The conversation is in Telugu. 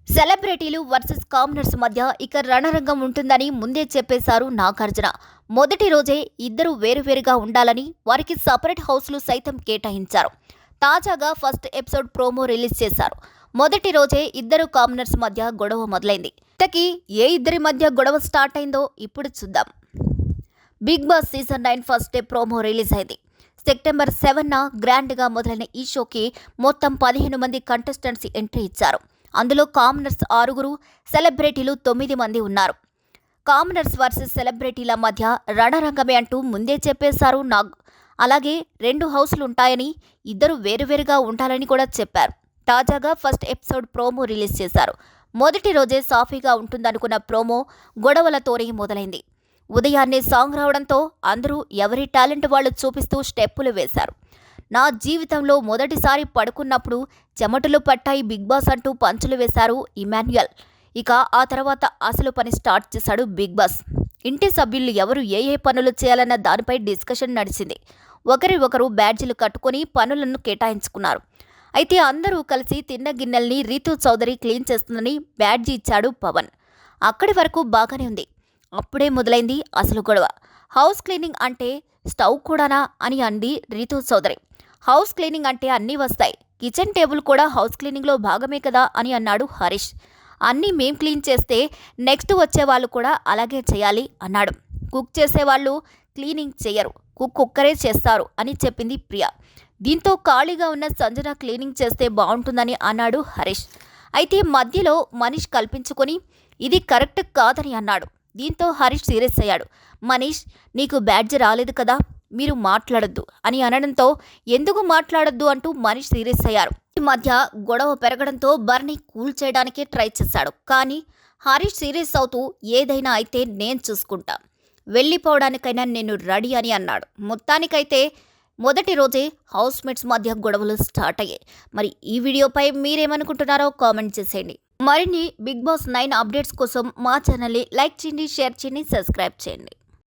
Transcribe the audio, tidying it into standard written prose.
సెలబ్రిటీలు వర్సెస్ కామనర్స్ మధ్య ఇక రణరంగం ఉంటుందని ముందే చెప్పేశారు నాగార్జున. మొదటి రోజే ఇద్దరు వేరువేరుగా ఉండాలని వారికి సపరేట్ హౌస్లు సైతం కేటాయించారు. తాజాగా ఫస్ట్ ఎపిసోడ్ ప్రోమో రిలీజ్ చేశారు. మొదటి రోజే ఇద్దరు కామనర్స్ మధ్య గొడవ మొదలైంది. ఇంతకీ ఏ ఇద్దరి మధ్య గొడవ స్టార్ట్ అయిందో ఇప్పుడు చూద్దాం. Bigg Boss season 9 first day promo release అయింది. సెప్టెంబర్ 7న గ్రాండ్గా మొదలైన ఈ షోకి మొత్తం 15 మంది కంటెస్టెంట్స్ ఎంట్రీ ఇచ్చారు. అందులో కామనర్స్ 6, సెలబ్రిటీలు 9 మంది ఉన్నారు. కామనర్స్ వర్సెస్ సెలబ్రిటీల మధ్య రణరంగమే అంటూ ముందే చెప్పేశారు నాగ్. అలాగే 2 హౌస్లు ఉంటాయని, ఇద్దరు వేరువేరుగా ఉండాలని కూడా చెప్పారు. తాజాగా ఫస్ట్ ఎపిసోడ్ ప్రోమో రిలీజ్ చేశారు. మొదటి రోజే సాఫీగా ఉంటుందనుకున్న ప్రోమో గొడవలతోనే మొదలైంది. ఉదయాన్నే సాంగ్ రావడంతో అందరూ ఎవరి టాలెంట్ వాళ్ళు చూపిస్తూ స్టెప్పులు వేశారు. నా జీవితంలో మొదటిసారి పడుకున్నప్పుడు చెమటలు పట్టాయి బిగ్ బాస్ అంటూ పంచులు వేశారు ఇమాన్యుయల్. ఇక ఆ తర్వాత అసలు పని స్టార్ట్ చేశాడు బిగ్ బాస్. ఇంటి సభ్యులు ఎవరు ఏ పనులు చేయాలన్న దానిపై డిస్కషన్ నడిచింది. ఒకరి ఒకరు బ్యాడ్జీలు కట్టుకుని పనులను కేటాయించుకున్నారు. అయితే అందరూ కలిసి తిన్న గిన్నెల్ని రీతూ చౌదరి క్లీన్ చేస్తుందని బ్యాడ్జీ ఇచ్చాడు పవన్. అక్కడి వరకు బాగానే ఉంది. అప్పుడే మొదలైంది అసలు గొడవ. హౌస్ క్లీనింగ్ అంటే స్టవ్ కూడానా అని అంది రీతూ చౌదరి. హౌస్ క్లీనింగ్ అంటే అన్నీ వస్తాయి, కిచెన్ టేబుల్ కూడా హౌస్ క్లీనింగ్లో భాగమే కదా అని అన్నాడు హరీష్. అన్నీ మేం క్లీన్ చేస్తే నెక్స్ట్ వచ్చే వాళ్ళు కూడా అలాగే చేయాలి అన్నాడు. కుక్ చేసేవాళ్ళు క్లీనింగ్ చేయరు, కుక్ ఒక్కరే చేస్తారు అని చెప్పింది ప్రియా. దీంతో ఖాళీగా ఉన్న సంజన క్లీనింగ్ చేస్తే బాగుంటుందని అన్నాడు హరీష్. అయితే మధ్యలో మనీష్ కల్పించుకొని ఇది కరెక్ట్ కాదని అన్నాడు. దీంతో హరీష్ సీరియస్ అయ్యాడు. మనీష్, నీకు బ్యాడ్జ్ రాలేదు కదా, మీరు మాట్లాడొద్దు అని అనడంతో ఎందుకు మాట్లాడొద్దు అంటూ మనీష్ సీరియస్ అయ్యారు. ఈ మధ్య గొడవ పెరగడంతో బర్నీ కూల్ చేయడానికే ట్రై చేశాడు. కానీ హరీష్ సీరియస్ అవుతూ ఏదైనా అయితే నేను చూసుకుంటా, వెళ్ళిపోవడానికైనా నేను రెడీ అని అన్నాడు. మొత్తానికైతే మొదటి రోజే హౌస్ మేట్స్ మధ్య గొడవలు స్టార్ట్ అయ్యాయి. మరి ఈ వీడియోపై మీరేమనుకుంటున్నారో కామెంట్ చేసేయండి. మరిన్ని బిగ్ బాస్ 9 అప్డేట్స్ కోసం మా ఛానల్ని లైక్ చేయండి, షేర్ చేయండి, సబ్స్క్రైబ్ చేయండి.